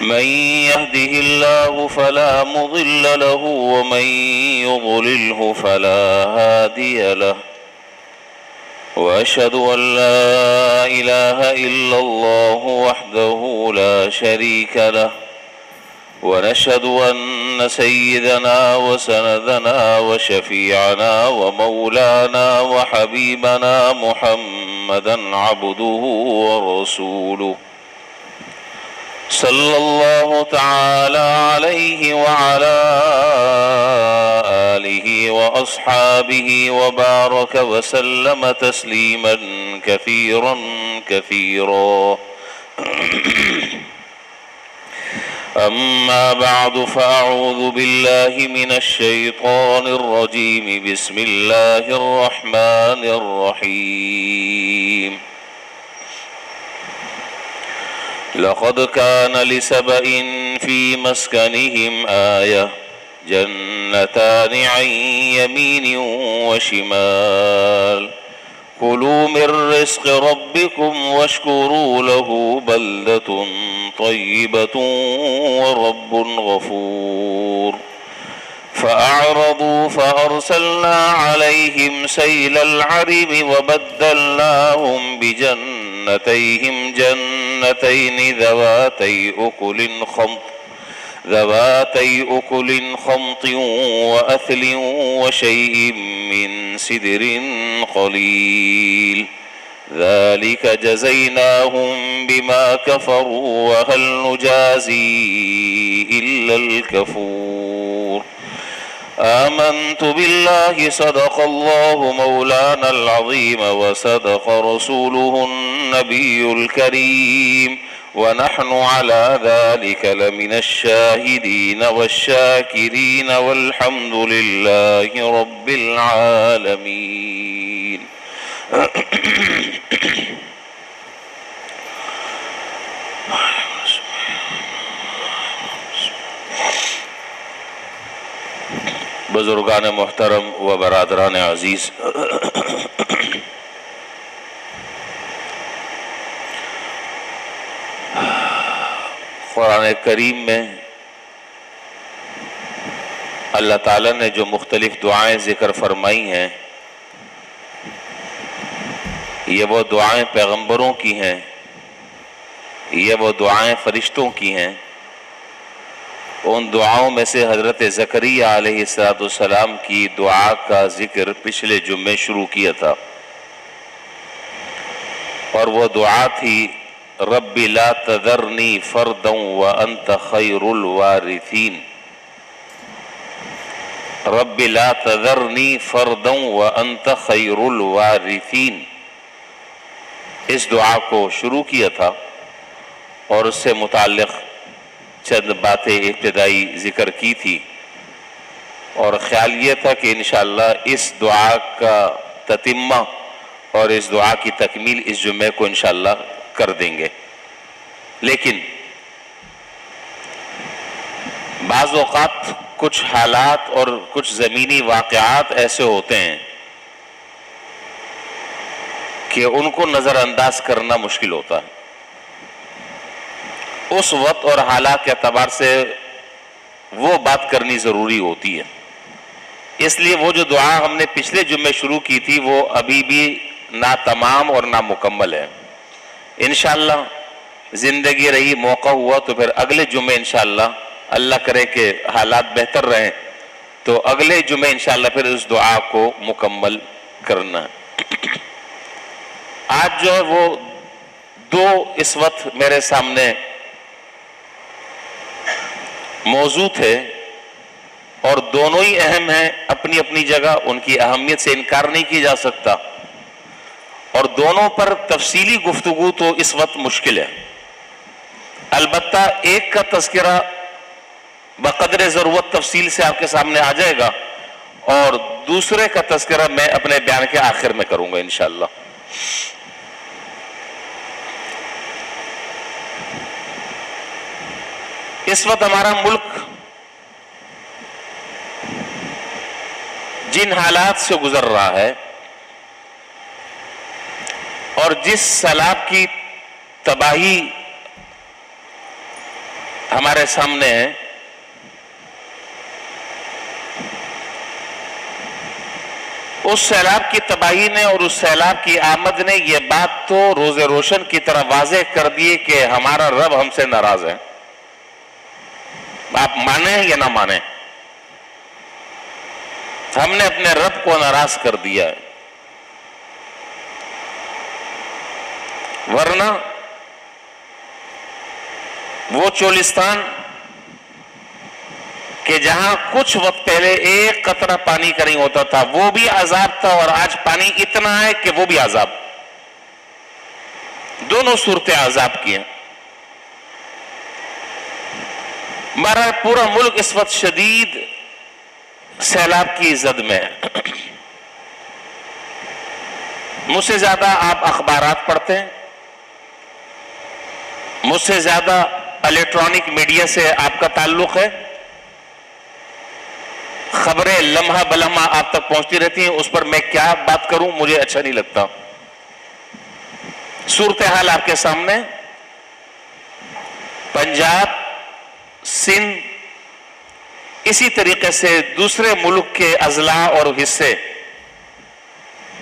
من يهده الله فلا مضل له ومن يضلله فلا هادي له وأشهد أن لا إله إلا الله وحده لا شريك له ونشهد أن سيدنا وسندنا وشفيعنا ومولانا وحبيبنا محمدا عبده ورسوله صلى الله تعالى عليه وعلى آله وأصحابه وبارك وسلم تسليما كثيرا كثيرا. أما بعد فأعوذ بالله من الشيطان الرجيم. بسم الله الرحمن الرحيم. لقد كان لسبإ في مسكنهم آية جنتان عن يمين وشمال كلوا من رزق ربكم واشكروا له بلدة طيبة ورب غفور. فأعرضوا فأرسلنا عليهم سيل العرم وبدلناهم بجنتيهم جنتين ذواتي أكل خمط وأثل وشيء من سدر قليل ذلك جزيناهم بما كفروا وهل نجازي إلا الكفور. آمنت بالله صدق الله مولانا العظيم وصدق رسوله النبي الكريم ونحن على ذلك لمن الشاهدين والشاكرين والحمد لله رب العالمين. بزرگان محترم و برادران عزیز، قرآن کریم میں اللہ تعالیٰ نے جو مختلف دعائیں ذکر فرمائی ہیں، یہ وہ دعائیں پیغمبروں کی ہیں، یہ وہ دعائیں فرشتوں کی ہیں. ان دعاؤں میں سے حضرت زکریا علیہ السلام کی دعا کا ذکر پچھلے جمعے شروع کیا تھا، اور وہ دعا تھی رب لا تذرنی فردا وانت خیر الوارثین. رب لا تذرنی فردا وانت خیر الوارثین، اس دعا کو شروع کیا تھا اور اس سے متعلق چند باتیں ابتدائی ذکر کی تھی، اور خیال یہ تھا کہ انشاءاللہ اس دعا کا تتمہ اور اس دعا کی تکمیل اس جمعے کو انشاءاللہ کر دیں گے. لیکن بعض اوقات کچھ حالات اور کچھ زمینی واقعات ایسے ہوتے ہیں کہ ان کو نظر انداز کرنا مشکل ہوتا ہے. اس وقت اور حالات کے اعتبار سے وہ بات کرنی ضروری ہوتی ہے. اس لیے وہ جو دعا ہم نے پچھلے جمعے شروع کی تھی وہ ابھی بھی نہ تمام اور نہ مکمل ہے. انشاءاللہ زندگی رہی، موقع ہوا تو پھر اگلے جمعے انشاءاللہ اللہ کرے کہ حالات بہتر رہیں تو اگلے جمعے انشاءاللہ پھر اس دعا کو مکمل کرنا ہے. آج جو ہے وہ دو اس وقت میرے سامنے موضوع تھے اور دونوں ہی اہم ہیں اپنی اپنی جگہ، ان کی اہمیت سے انکار نہیں کی جا سکتا، اور دونوں پر تفصیلی گفتگو تو اس وقت مشکل ہے. البتہ ایک کا تذکرہ بقدر ضرورت تفصیل سے آپ کے سامنے آ جائے گا اور دوسرے کا تذکرہ میں اپنے بیان کے آخر میں کروں گا انشاءاللہ. اس وقت ہمارا ملک جن حالات سے گزر رہا ہے اور جس سیلاب کی تباہی ہمارے سامنے ہے. اس سیلاب کی تباہی نے اور اس سیلاب کی آمد نے یہ بات تو روز روشن کی طرح واضح کر دی کہ ہمارا رب ہم سے ناراض ہے. آپ مانیں یا نہ مانیں، ہم نے اپنے رب کو ناراض کر دیا ہے. ورنہ وہ چولستان کہ جہاں کچھ وقت پہلے ایک قطرہ پانی کا نہیں ہوتا تھا، وہ بھی عذاب تھا، اور آج پانی اتنا ہے کہ وہ بھی عذاب. دونوں صورتیں عذاب کی ہیں. ہمارا پورا ملک اس وقت شدید سیلاب کی زد میں ہے. مجھ سے زیادہ آپ اخبارات پڑھتے ہیں، مجھ سے زیادہ الیکٹرانک میڈیا سے آپ کا تعلق ہے. خبریں لمحہ بلمحہ آپ تک پہنچتی رہتی ہیں، اس پر میں کیا بات کروں مجھے اچھا نہیں لگتا. صورتحال آپ کے سامنے. پنجاب، سندھ، اسی طریقے سے دوسرے ملک کے اضلاع اور حصے،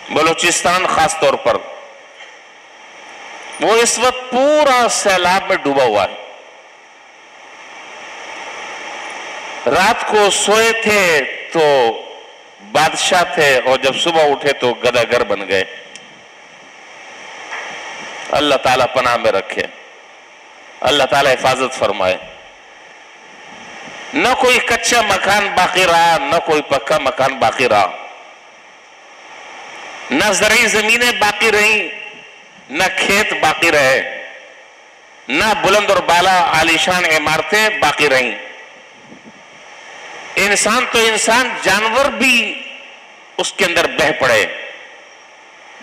بلوچستان خاص طور پر، وہ اس وقت پورا سیلاب میں ڈوبا ہوا ہے. رات کو سوئے تھے تو بادشاہ تھے، اور جب صبح اٹھے تو گداگر بن گئے. اللہ تعالیٰ پناہ میں رکھے، اللہ تعالیٰ حفاظت فرمائے. نہ کوئی کچا مکان باقی رہا، نہ کوئی پکا مکان باقی رہا، نہ زرعی زمینیں باقی رہیں، نہ کھیت باقی رہے، نہ بلند اور بالا عالیشان عمارتیں باقی رہیں. انسان تو انسان، جانور بھی اس کے اندر بہہ پڑے.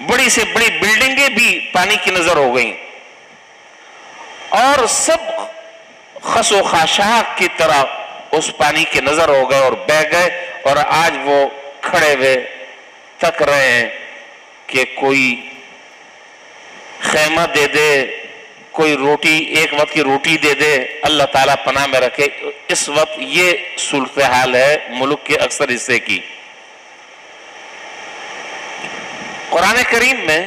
بڑی سے بڑی بلڈنگیں بھی پانی کی نظر ہو گئیں، اور سب خس و خاشاک کی طرح اس پانی کی نظر ہو گئے اور بہہ گئے. اور آج وہ کھڑے ہوئے تک رہے ہیں کہ کوئی خیمہ دے دے، کوئی روٹی، ایک وقت کی روٹی دے دے. اللہ تعالیٰ پناہ میں رکھے. اس وقت یہ صورتحال ہے ملک کے اکثر حصے کی. قرآن کریم میں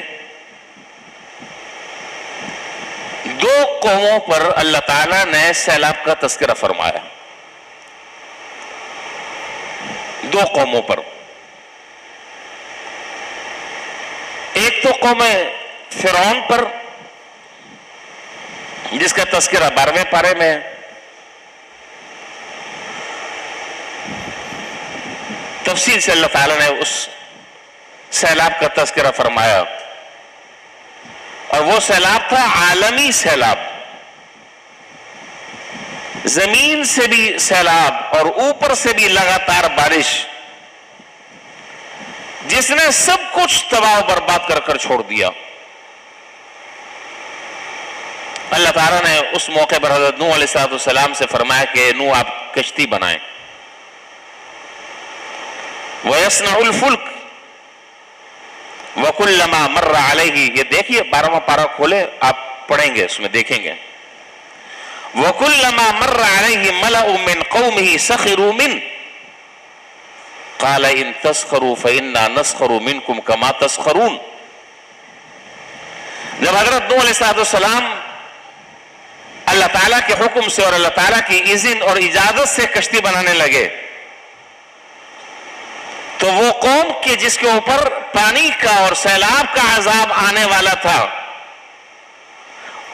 دو قوموں پر اللہ تعالیٰ نے سیلاب کا تذکرہ فرمایا. دو قوموں پر. ایک تو قوم فرعون پر، جس کا تذکرہ 12ویں پارے میں ہے. تفصیل سے اللہ تعالیٰ نے اس سیلاب کا تذکرہ فرمایا، اور وہ سیلاب تھا عالمی سیلاب. زمین سے بھی سیلاب اور اوپر سے بھی لگاتار بارش، جس نے سب کچھ تباہ و برباد کر کر چھوڑ دیا. اللہ تعالیٰ نے اس موقع پر حضرت نوح علیہ السلام سے فرمایا کہ نوح آپ کشتی بنائیں. وَيَصْنَعُ الْفُلْكَ وَكُلَّمَا مَرَّ عَلَيْهِ، یہ دیکھیے 12واں پارہ کھولے، آپ پڑھیں گے، اس میں دیکھیں گے. وَكُلَّمَا مَرَّ عَلَيْهِ مَلَأٌ مِّن قَوْمِهِ سَخِرُوا مِنْهُ قَالَ إِن تَسْخَرُوا فَإِنَّا نَسْخَرُ مِنْكُمْ كَمَا تَسْخَرُونَ. جب حضرت نوح علیہ السلام اللہ تعالیٰ کے حکم سے اور اللہ تعالیٰ کی اذن اور اجازت سے کشتی بنانے لگے، تو وہ قوم کے جس کے اوپر پانی کا اور سیلاب کا عذاب آنے والا تھا،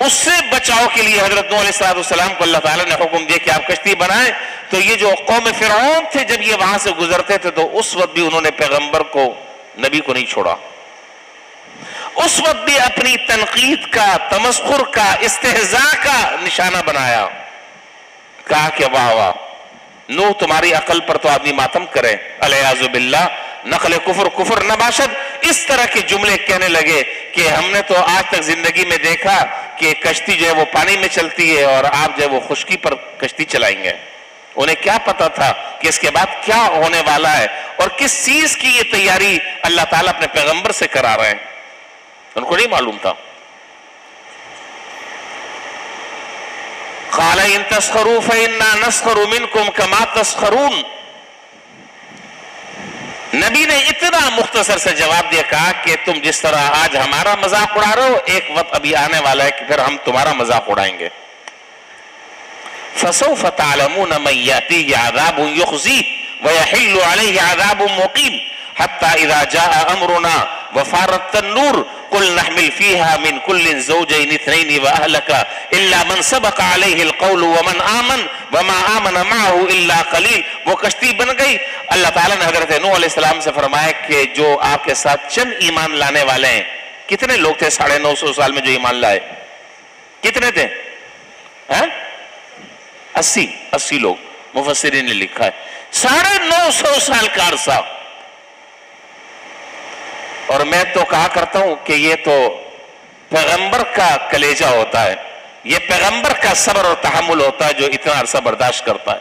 اس سے بچاؤ کے لیے حضرت نوح علیہ السلام کو اللہ تعالیٰ نے حکم دیا کہ آپ کشتی بنائیں. تو یہ جو قوم فرعون تھے، جب یہ وہاں سے گزرتے تھے تو اس وقت بھی انہوں نے پیغمبر کو، نبی کو نہیں چھوڑا. اس وقت بھی اپنی تنقید کا، تمسخر کا، استہزاء کا نشانہ بنایا. کہا کہ واہ واہ، نوح تمہاری عقل پر تو آدمی ماتم کرے، الیاذ باللہ، نقل کفر کفر نباشد. اس طرح کے جملے کہنے لگے کہ ہم نے تو آج تک زندگی میں دیکھا کہ کشتی جو ہے وہ پانی میں چلتی ہے، اور آپ جو ہے وہ خشکی پر کشتی چلائیں گے. انہیں کیا پتا تھا کہ اس کے بعد کیا ہونے والا ہے، اور کس چیز کی یہ تیاری اللہ تعالیٰ اپنے پیغمبر سے کرا رہے ہیں. ان کو نہیں معلوم تھا. قال ان تسخروا فإنا نسخر منكم كما تسخرون. نبی نے اتنا مختصر سے جواب دیا، کہا کہ تم جس طرح آج ہمارا مذاق اڑا رہے ہو، ایک وقت ابھی آنے والا ہے کہ پھر ہم تمہارا مذاق اڑائیں گے. فسوف تعلمون من يأتيه عذاب يخزيه ويحل عليه عذاب مقيم حتى إذا جاء أمرنا وفارت النور قل نحمل فيها من كل زوجين اثنين وأهلك إلا من سبق عليه القول ومن آمن وما آمن معه إلا قليل. وہ کشتی بن گئی. اللہ تعالیٰ نے حضرت نوح علیہ السلام سے فرمایا کہ جو آپ کے ساتھ چند ایمان لانے والے ہیں. کتنے لوگ تھے 950 سال میں جو ایمان لائے؟ کتنے تھے؟ 80 لوگ. مفسرین نے لکھا ہے 950 سال کا عرصہ. اور میں تو کہا کرتا ہوں کہ یہ تو پیغمبر کا کلیجہ ہوتا ہے، یہ پیغمبر کا صبر اور تحمل ہوتا ہے جو اتنا عرصہ برداشت کرتا ہے،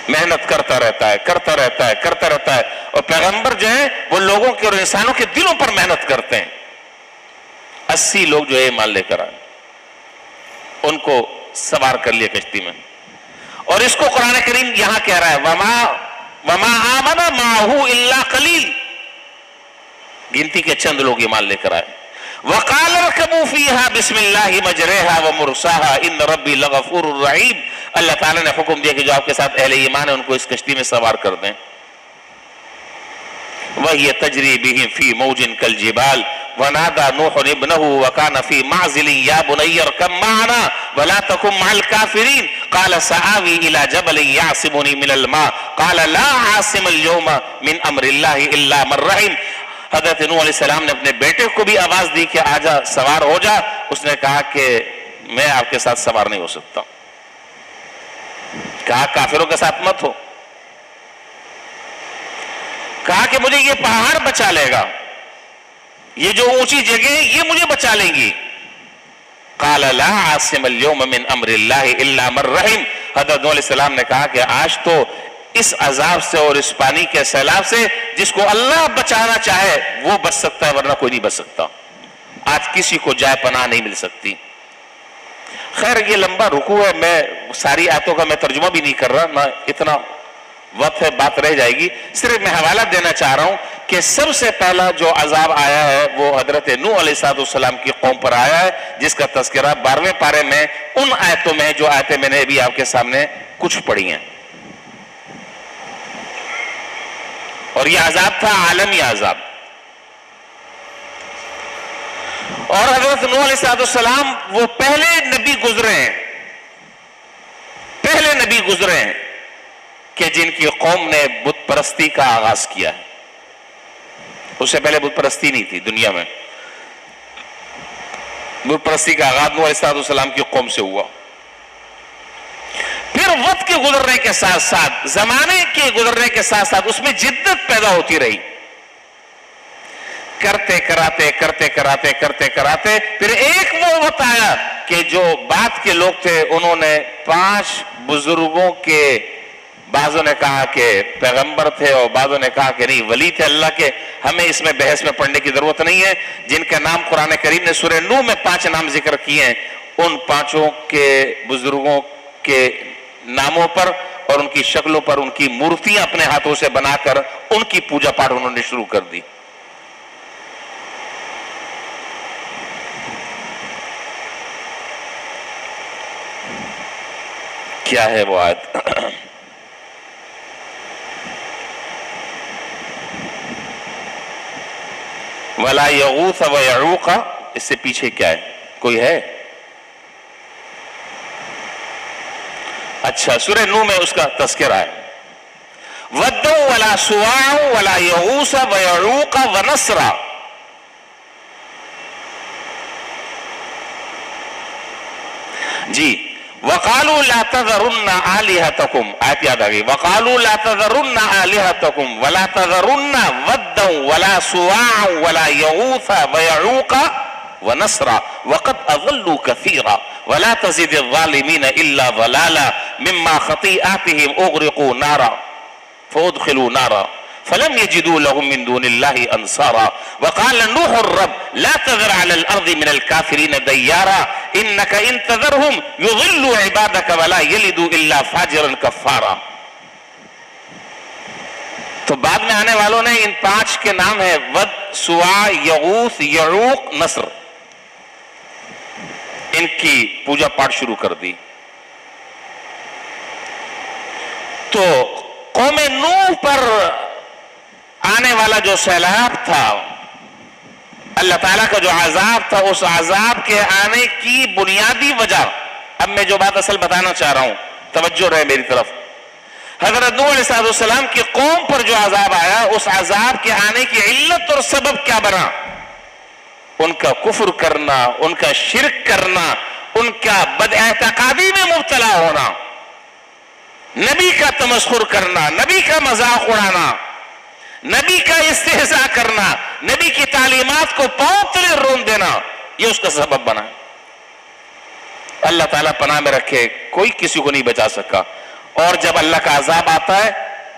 محنت کرتا رہتا ہے. اور پیغمبر جو ہیں وہ لوگوں کے اور انسانوں کے دلوں پر محنت کرتے ہیں. 80 لوگ جو ہے ایمان لے کر آئے، ان کو سوار کر لیا کشتی میں. اور اس کو قرآن کریم یہاں کہہ رہا ہے وما آمن معه الا قلیل. گنتی کے چند لوگ ایمان لے کر آئے. وقال اركبوا فيها بسم الله مجريها ومرساها ان ربي لغفور رحيم. اللہ تعالیٰ نے حکم دیا کہ جو آپ کے ساتھ اہل ایمان ہے ان کو اس کشتی میں سوار کر دیں. وهي تجري بهم في موج كالجبال ونادى نوح ابنه وكان في معزل يا بني اركب معنا ولا تكن مع الكافرين قال سآوي إلى جبل يعصمني من الماء قال لا عاصم اليوم من أمر الله إلا من رحم. حضرت نوح علیہ السلام نے اپنے بیٹے کو بھی آواز دی کہ آجا سوار ہو جا. اس نے کہا کہ میں آپ کے ساتھ سوار نہیں ہو سکتا. کہا کافروں کے ساتھ مت ہو. کہا کہ مجھے یہ پہاڑ بچا لے گا، یہ جو اونچی جگہ یہ مجھے بچا لیں گی. قال لا عاصم اليوم من امر الله الا من رحم. حضرت نوح علیہ السلام نے کہا کہ آج تو اس عذاب سے اور اس پانی کے سیلاب سے جس کو اللہ بچانا چاہے وہ بچ سکتا ہے، ورنہ کوئی نہیں بچ سکتا. آج کسی کو جائے پناہ نہیں مل سکتی. خیر یہ لمبا رکوع ہے، میں ساری آیتوں کا میں ترجمہ بھی نہیں کر رہا، نہ اتنا وقت ہے، بات رہ جائے گی. صرف میں حوالہ دینا چاہ رہا ہوں کہ سب سے پہلا جو عذاب آیا ہے وہ حضرت نوح علیہ السلام کی قوم پر آیا ہے، جس کا تذکرہ 12ویں پارے میں ان آیتوں میں جو آیتیں میں نے ابھی آپ کے سامنے کچھ پڑھی ہیں. اور یہ عذاب تھا عالمی عذاب. اور حضرت نوح علیہ السلام وہ پہلے نبی گزرے ہیں کہ جن کی قوم نے بت پرستی کا آغاز کیا ہے. اس سے پہلے بت پرستی نہیں تھی دنیا میں. بت پرستی کا آغاز نوح علیہ السلام کی قوم سے ہوا. پھر وقت کے گزرنے کے ساتھ ساتھ، زمانے کے گزرنے کے ساتھ ساتھ اس میں جدت پیدا ہوتی رہی. کرتے کراتے پھر ایک وہ وقت آیا کہ جو بعد کے لوگ تھے انہوں نے 5 بزرگوں کے، بعضوں نے کہا کہ پیغمبر تھے اور بعضوں نے کہا کہ نہیں ولی تھے اللہ کے. ہمیں اس میں بحث میں پڑھنے کی ضرورت نہیں ہے. جن کا نام قرآن کریم نے سورہ نوح میں 5 نام ذکر کیے ہیں، ان 5 کے بزرگوں کے ناموں پر اور ان کی شکلوں پر ان کی مورتیاں اپنے ہاتھوں سے بنا کر ان کی پوجا پاٹ انہوں نے شروع کر دی. کیا ہے وہ آیت؟ وَلَا يَغُوثَ وَيَعُوقَ. اس سے پیچھے کیا ہے؟ کوئی ہے؟ اچھا سورہ نوح میں اس کا تذکرہ ہے. وَدًّا وَلَا سُوَاعًا وَلَا يَغُوثَ وَيَعُوقَ وَنَسْرًا. جی وَقَالُوا لَا تَذَرُنَّ آلِهَتَكُمْ. آیت یاد آ گئی. وَقَالُوا لَا تَذَرُنَّ آلِهَتَكُمْ وَلَا تَذَرُنَّ وَدًّا وَلَا سُوَاعًا وَلَا يَغُوثَ وَيَعُوقَ وَنَسْرًا وَقَدْ أَضَلُّوا كَثِيرًا وَلَا تَزِدِ الظَّالِمِينَ إِلَّا ضَلَالًا مِمَّا خَطِيئَاتِهِمْ أُغْرِقُوا نَارًا فَأُدْخِلُوا نَارًا فلم يجدوا لهم من دون الله أنصارا وقال نوح الرب لا تذر على الأرض من الكافرين ديارا انک ان تذرہم یضلوا عبادک ولا یلدوا الا فاجرا کفارا. تو بعد میں آنے والوں نے ان 5 کے نام ہیں ود، سوا، یغوث، یعوق، نصر. ان کی پوجا پاٹ شروع کر دی. تو قوم نوح پر آنے والا جو سیلاب تھا، اللہ تعالیٰ کا جو عذاب تھا، اس عذاب کے آنے کی بنیادی وجہ، اب میں جو بات اصل بتانا چاہ رہا ہوں توجہ رہے میری طرف. حضرت نوح علیہ السلام کی قوم پر جو عذاب آیا، اس عذاب کے آنے کی علت اور سبب کیا بنا؟ ان کا کفر کرنا، ان کا شرک کرنا، ان کا بد اعتقادی میں مبتلا ہونا، نبی کا تمسخر کرنا، نبی کا مذاق اڑانا، نبی کا استہزاء کرنا، نبی کی تعلیمات کو پاؤں تلے رون دینا، یہ اس کا سبب بنا. اللہ تعالیٰ پناہ میں رکھے، کوئی کسی کو نہیں بچا سکا. اور جب اللہ کا عذاب آتا ہے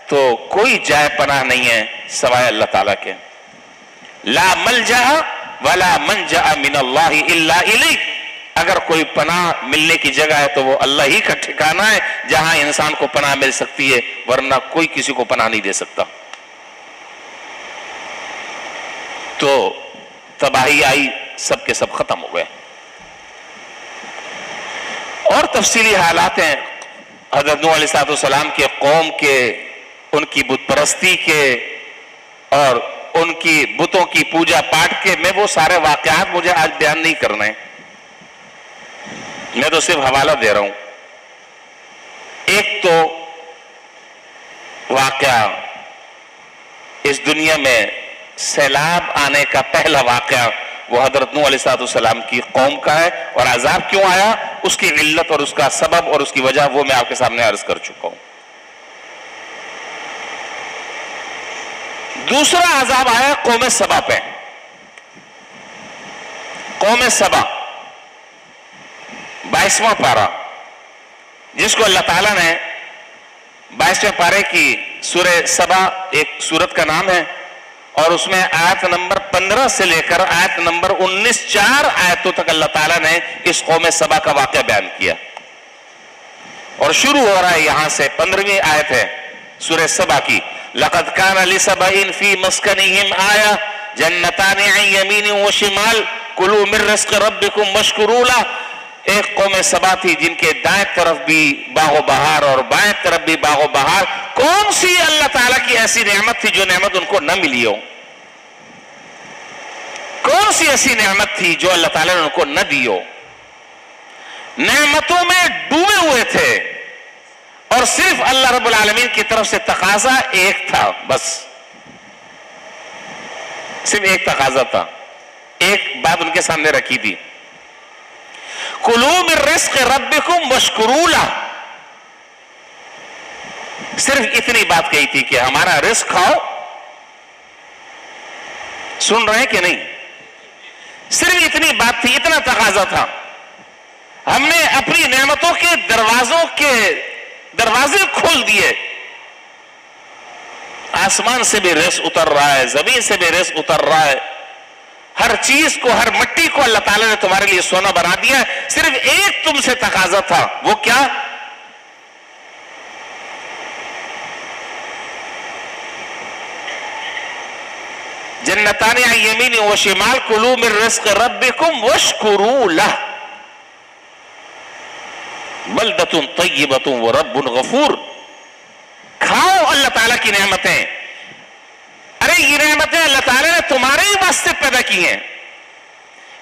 تو کوئی جائے پناہ نہیں ہے سوائے اللہ تعالیٰ کے. لا ملجأ ولا منجأ من اللہ الا الیہ. اگر کوئی پناہ ملنے کی جگہ ہے تو وہ اللہ ہی کا ٹھکانہ ہے جہاں انسان کو پناہ مل سکتی ہے، ورنہ کوئی کسی کو پناہ نہیں دے سکتا. تو تباہی آئی، سب کے سب ختم ہو گئے. اور تفصیلی حالات ہیں حضرت نوح علیہ السلام کے قوم کے، ان کی بت پرستی کے اور ان کی بتوں کی پوجا پاٹ کے. میں وہ سارے واقعات مجھے آج بیان نہیں کرنے، میں تو صرف حوالہ دے رہا ہوں. ایک تو واقعہ اس دنیا میں سیلاب آنے کا پہلا واقعہ وہ حضرت نوح علیہ السلام کی قوم کا ہے، اور عذاب کیوں آیا، اس کی علت اور اس کا سبب اور اس کی وجہ وہ میں آپ کے سامنے عرض کر چکا ہوں. دوسرا عذاب آیا قوم سبا پہ. قوم سبا 22واں پارہ، جس کو اللہ تعالیٰ نے 22ویں پارے کی سورہ سبا ایک سورت کا نام ہے، اور اس میں آیت نمبر 15 سے لے کر آیت نمبر 19 4 آیتوں تک اللہ تعالیٰ نے اس قوم سبا کا واقعہ بیان کیا. اور شروع ہو رہا ہے یہاں سے 15ویں آیت ہے سورہ سبا کی. لَقَدْ كَانَ لِسَبَإٍ فِي مَسْكَنِهِمْ آيَةٌ جَنَّتَانِ عَنْ يَمِينٍ وَشِمَالٍ كُلُوا مِنْ رِزْقِ رَبِّكُمْ وَاشْكُرُوا لَهُ. ایک قوم سبا تھی جن کے دائیں طرف بھی باغ و بہار اور بائیں طرف بھی باغ و بہار. کون سی اللہ تعالیٰ کی ایسی نعمت تھی جو نعمت ان کو نہ ملی ہو؟ کون سی ایسی نعمت تھی جو اللہ تعالیٰ نے ان کو نہ دی ہو؟ نعمتوں میں ڈوبے ہوئے تھے، اور صرف اللہ رب العالمین کی طرف سے تقاضا ایک تھا، بس صرف ایک تقاضا تھا. ایک بات ان کے سامنے رکھی تھی، کلوا من رزق ربکم واشکروا لہ. صرف اتنی بات کہی تھی کہ ہمارا رزق کھاؤ. سن رہے ہیں کہ نہیں؟ صرف اتنی بات تھی، اتنا تقاضا تھا. ہم نے اپنی نعمتوں کے دروازے کھول دیے. آسمان سے بھی رزق اتر رہا ہے، زمین سے بھی رزق اتر رہا ہے، ہر چیز کو، ہر مٹی کو اللہ تعالیٰ نے تمہارے لیے سونا بنا دیا ہے. صرف ایک تم سے تقاضا تھا، وہ کیا؟ جنتان عن یمین و شمال کلوا من رزق ربکم واشکروا لہ بلدۃ طیبۃ ورب غفور. کھاؤ اللہ تعالیٰ کی نعمتیں. ارے یہ نعمتیں اللہ تعالیٰ نے تمہارے ہی واسطے پیدا کی ہیں،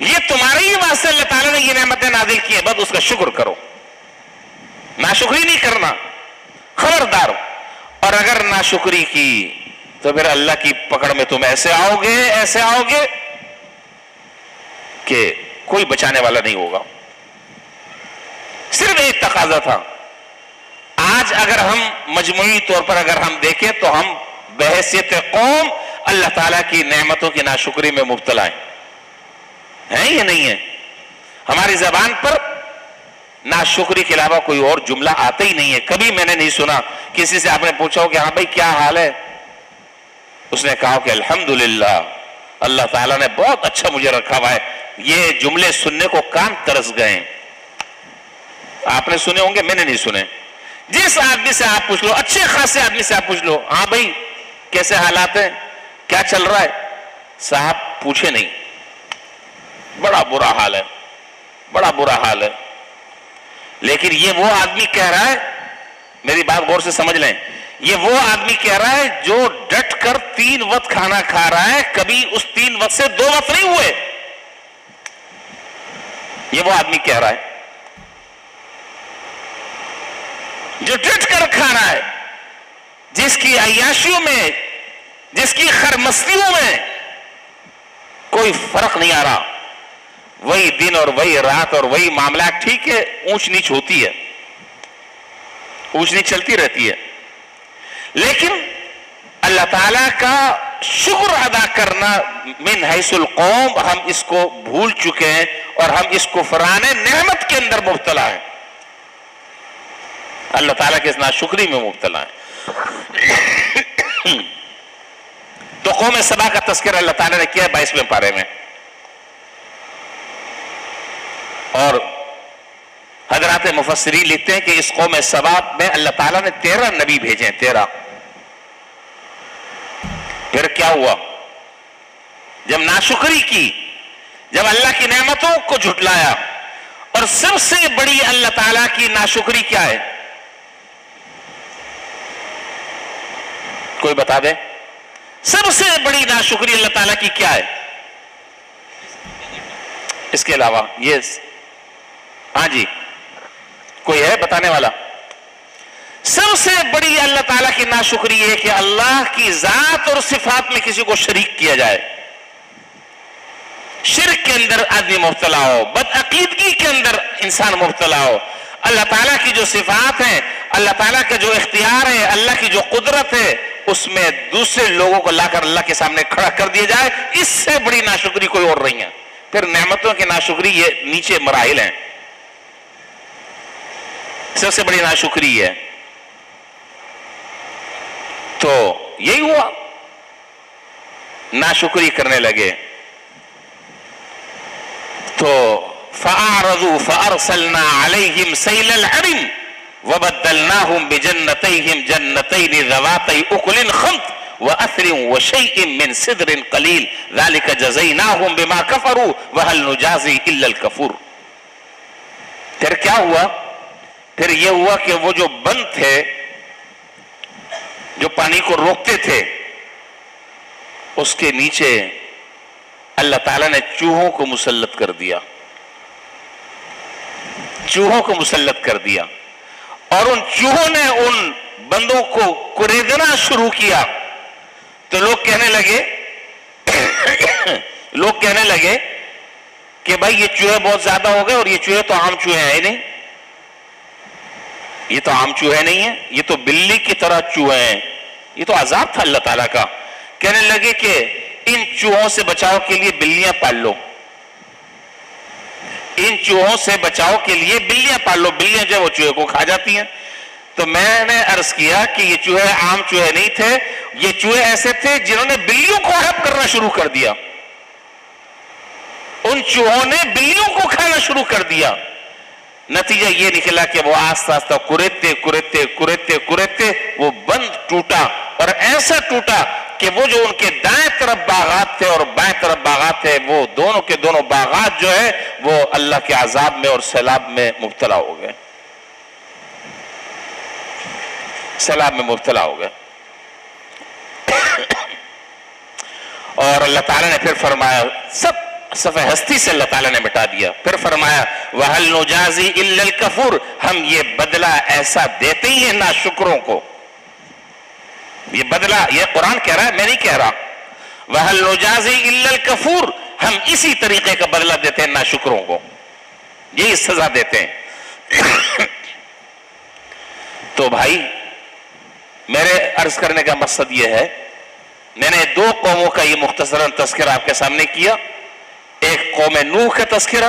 یہ تمہارے ہی واسطے اللہ تعالیٰ نے یہ نعمتیں نازل کی ہیں، بس اس کا شکر کرو، ناشکری نہیں کرنا، خبردار. اور اگر ناشکری کی تو پھر اللہ کی پکڑ میں تم ایسے آؤ گے کہ کوئی بچانے والا نہیں ہوگا. صرف ایک تقاضا تھا. آج اگر ہم مجموعی طور پر اگر ہم دیکھیں تو ہم بحیثیت قوم اللہ تعالیٰ کی نعمتوں کی ناشکری میں مبتلا ہیں یا نہیں ہے؟ ہماری زبان پر ناشکری کے علاوہ کوئی اور جملہ آتا ہی نہیں ہے. کبھی میں نے نہیں سنا کسی سے آپ نے پوچھا ہو کہ ہاں بھائی کیا حال ہے، اس نے کہا کہ الحمدللہ اللہ تعالیٰ نے بہت اچھا مجھے رکھا ہوا ہے. یہ جملے سننے کو کان ترس گئے. آپ نے سنے ہوں گے, میں نے نہیں سنے. جس آدمی سے آپ پوچھ لو, اچھے خاصے آدمی سے آپ پوچھ لو, ہاں بھائی کیسے حالات ہیں, کیا چل رہا ہے, صاحب پوچھے نہیں, بڑا برا حال ہے, بڑا برا حال ہے. لیکن یہ وہ آدمی کہہ رہا ہے, میری بات غور سے سمجھ لیں, یہ وہ آدمی کہہ رہا ہے جو ڈٹ کر 3 وقت کھانا کھا رہا ہے, کبھی اس 3 وقت سے 2 وقت نہیں ہوئے. یہ وہ آدمی کہہ رہا ہے جو ڈٹ کر کھا رہا ہے, جس کی عیاشیوں میں, جس کی خرمستیوں میں کوئی فرق نہیں آ رہا. وہی دن اور وہی رات اور وہی معاملات. ٹھیک ہے, اونچ نیچ ہوتی ہے, اونچ نیچ چلتی رہتی ہے, لیکن اللہ تعالیٰ کا شکر ادا کرنا من حیث القوم, ہم اس کو بھول چکے ہیں اور ہم اس کفران نعمت کے اندر مبتلا ہیں, اللہ تعالیٰ کے اس ناشکری میں مبتلا ہیں. تو قوم سبا کا تذکرہ اللہ تعالیٰ نے کیا ہے 22ویں پارے میں, اور حضرات مفسرین لکھتے ہیں کہ اس قوم سبا میں اللہ تعالیٰ نے 13 نبی بھیجے ہیں, 13. پھر کیا ہوا؟ جب ناشکری کی, جب اللہ کی نعمتوں کو جھٹلایا, اور سب سے بڑی اللہ تعالیٰ کی ناشکری کیا ہے؟ کوئی بتا دے, سب سے بڑی ناشکری اللہ تعالیٰ کی کیا ہے؟ اس کے علاوہ یہ, ہاں جی کوئی ہے بتانے والا؟ سب سے بڑی اللہ تعالیٰ کی ناشکری ہے کہ اللہ کی ذات اور صفات میں کسی کو شریک کیا جائے, شرک کے اندر آدمی مبتلا ہو, بدعقیدگی کے اندر انسان مبتلا ہو. اللہ تعالیٰ کی جو صفات ہیں, اللہ تعالیٰ کا جو اختیار ہے, اللہ کی جو قدرت ہے, اس میں دوسرے لوگوں کو لا کر اللہ کے سامنے کھڑا کر دیا جائے, اس سے بڑی ناشکری کوئی اور نہیں ہے. پھر نعمتوں کی ناشکری یہ نیچے مراحل ہیں, سب سے بڑی ناشکری ہے. تو یہی ہوا, ناشکری کرنے لگے. تو فَأَعْرَضُوا فَأَرْسَلْنَا عَلَيْهِمْ سَيْلَ الْعَرِمِ وَبَدَّلْنَاهُمْ بِجَنَّتَيْهِمْ جَنَّتَيْنِ ذَوَاتَيْ أُكُلٍ خَمْطٍ وَأَثْلٍ وَشَيْءٍ مِّن سِدْرٍ قَلِيلٍ ذَلِكَ جَزَيْنَاهُمْ بِمَا كَفَرُوا وَهَلْ نُجَازِي إِلَّا الْكَفُورَ. پھر کیا ہوا؟ پھر یہ ہوا کہ وہ جو بند تھے, جو پانی کو روکتے تھے, اس کے نیچے اللہ تعالیٰ نے چوہوں کو مسلط کر دیا, چوہوں کو مسلط کر دیا, اور ان چوہوں نے ان بندوں کو کریدنا شروع کیا. تو لوگ کہنے لگے کہ بھائی یہ چوہے بہت زیادہ ہو گئے, اور یہ چوہے تو عام چوہے ہیں ہی نہیں, یہ تو عام چوہے نہیں ہیں, یہ تو بلی کی طرح چوہے ہیں. یہ تو عذاب تھا اللہ تعالیٰ کا. کہنے لگے کہ ان چوہوں سے بچاؤ کے لیے بلیاں پال لو, ان چوہوں سے بچاؤ کے لیے بلیاں پال لو. بلیاں جو وہ چوہے کو کھا جاتی ہیں. تو میں نے عرض کیا کہ یہ چوہے عام چوہے نہیں تھے, یہ چوہے ایسے تھے جنہوں نے بلیوں کو ہڑپ کرنا شروع کر دیا. ان چوہوں نے بلیوں کو کھانا شروع کر دیا. نتیجہ یہ نکلا کہ وہ آہستہ آہستہ کریتے وہ بند ٹوٹا, اور ایسا ٹوٹا کہ وہ جو ان کے دائیں طرف باغات تھے اور بائیں طرف باغات تھے, وہ دونوں کے دونوں باغات جو ہے وہ اللہ کے عذاب میں اور سیلاب میں مبتلا ہو گئے, سیلاب میں مبتلا ہو گئے. اور اللہ تعالیٰ نے پھر فرمایا, سب صفحہ ہستی سے اللہ تعالیٰ نے مٹا دیا. پھر فرمایا وَهَلْ نُجَازِي إِلَّا الْكَفُورَ, ہم یہ بدلہ ایسا دیتے ہی ہیں ناشکروں کو. یہ بدلہ, یہ قرآن کہہ رہا ہے, میں نہیں کہہ رہا. وَهَلْ نُجَازِي إِلَّا الْكَفُورَ, ہم اسی طریقے کا بدلہ دیتے ہیں ناشکروں کو, یہی سزا دیتے ہیں. تو بھائی میرے عرض کرنے کا مقصد یہ ہے, میں نے 2 قوموں کا یہ مختصراً تذکرہ آپ کے سامنے کیا. ایک قوم نوح کا تذکرہ,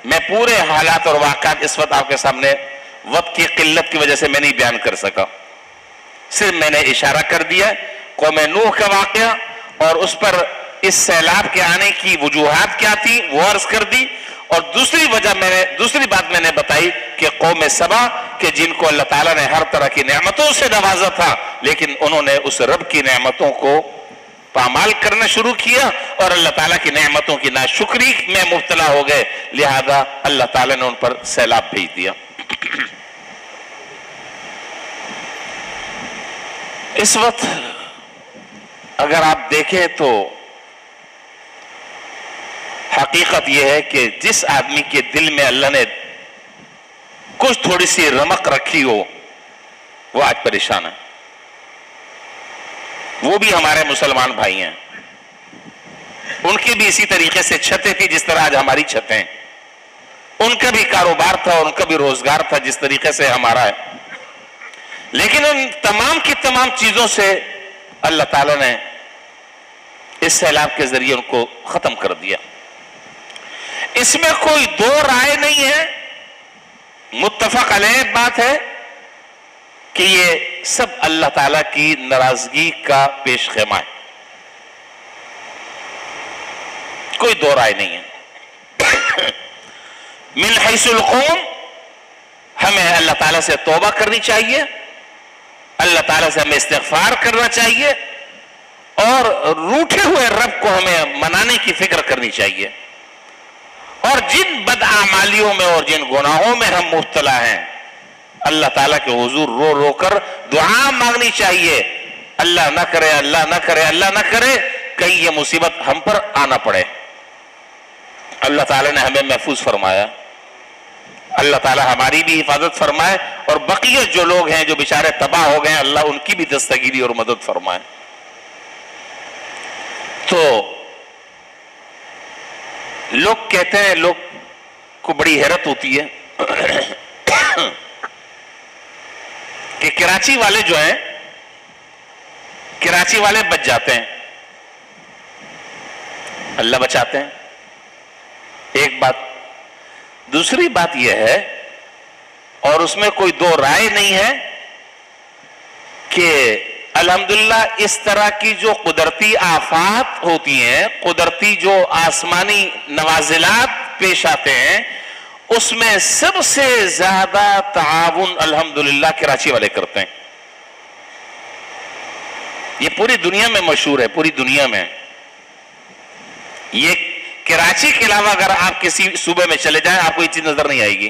میں پورے حالات اور واقعات اس وقت آپ کے سامنے وقت کی قلت کی وجہ سے میں نہیں بیان کر سکا, صرف میں نے اشارہ کر دیا قوم نوح کا واقعہ, اور اس پر اس سیلاب کے آنے کی وجوہات کیا تھی وہ عرض کر دی، اور دوسری بات میں نے بتائی کہ قوم سبا کہ جن کو اللہ تعالیٰ نے ہر طرح کی نعمتوں سے نوازا تھا، لیکن انہوں نے اس رب کی نعمتوں کو پامال کرنا شروع کیا اور اللہ تعالیٰ کی نعمتوں کی ناشکری میں مبتلا ہو گئے، لہذا اللہ تعالیٰ نے ان پر سیلاب بھیج دیا۔ اس وقت اگر آپ دیکھیں تو حقیقت یہ ہے کہ جس آدمی کے دل میں اللہ نے کچھ تھوڑی سی رمق رکھی ہو وہ آج پریشان ہے۔ وہ بھی ہمارے مسلمان بھائی ہیں، ان کی بھی اسی طریقے سے چھتیں تھی جس طرح آج ہماری چھتیں، ان کا بھی کاروبار تھا، ان کا بھی روزگار تھا جس طریقے سے ہمارا ہے، لیکن ان تمام کی تمام چیزوں سے اللہ تعالیٰ نے اس سیلاب کے ذریعے ان کو ختم کر دیا۔ اس میں کوئی دو رائے نہیں ہے، متفق علیہ بات ہے کہ یہ سب اللہ تعالیٰ کی ناراضگی کا پیش خیمہ ہے، کوئی دو رائے نہیں ہے۔ من حیث القوم ہمیں اللہ تعالیٰ سے توبہ کرنی چاہیے، اللہ تعالیٰ سے ہمیں استغفار کرنا چاہیے، اور روٹھے ہوئے رب کو ہمیں منانے کی فکر کرنی چاہیے، اور جن بدعمالیوں میں اور جن گناہوں میں ہم مبتلا ہیں اللہ تعالیٰ کے حضور رو رو کر دعا مانگنی چاہیے، اللہ نہ کرے اللہ نہ کرے اللہ نہ کرے کہیں یہ مصیبت ہم پر آنا پڑے۔ اللہ تعالیٰ نے ہمیں محفوظ فرمایا، اللہ تعالیٰ ہماری بھی حفاظت فرمائے، اور بقیہ جو لوگ ہیں جو بیچارے تباہ ہو گئے اللہ ان کی بھی دستگیری اور مدد فرمائے۔ تو لوگ کہتے ہیں، لوگ کو بڑی حیرت ہوتی ہے کہ کراچی والے جو ہیں، کراچی والے بچ جاتے ہیں، اللہ بچاتے ہیں، ایک بات۔ دوسری بات یہ ہے، اور اس میں کوئی دو رائے نہیں ہے، کہ الحمدللہ اس طرح کی جو قدرتی آفات ہوتی ہیں، قدرتی جو آسمانی نوازلات پیش آتے ہیں، اس میں سب سے زیادہ تعاون الحمدللہ کراچی والے کرتے ہیں۔ یہ پوری دنیا میں مشہور ہے، پوری دنیا میں۔ یہ کراچی کے علاوہ اگر آپ کسی صوبے میں چلے جائیں آپ کو یہ چیز نظر نہیں آئے گی۔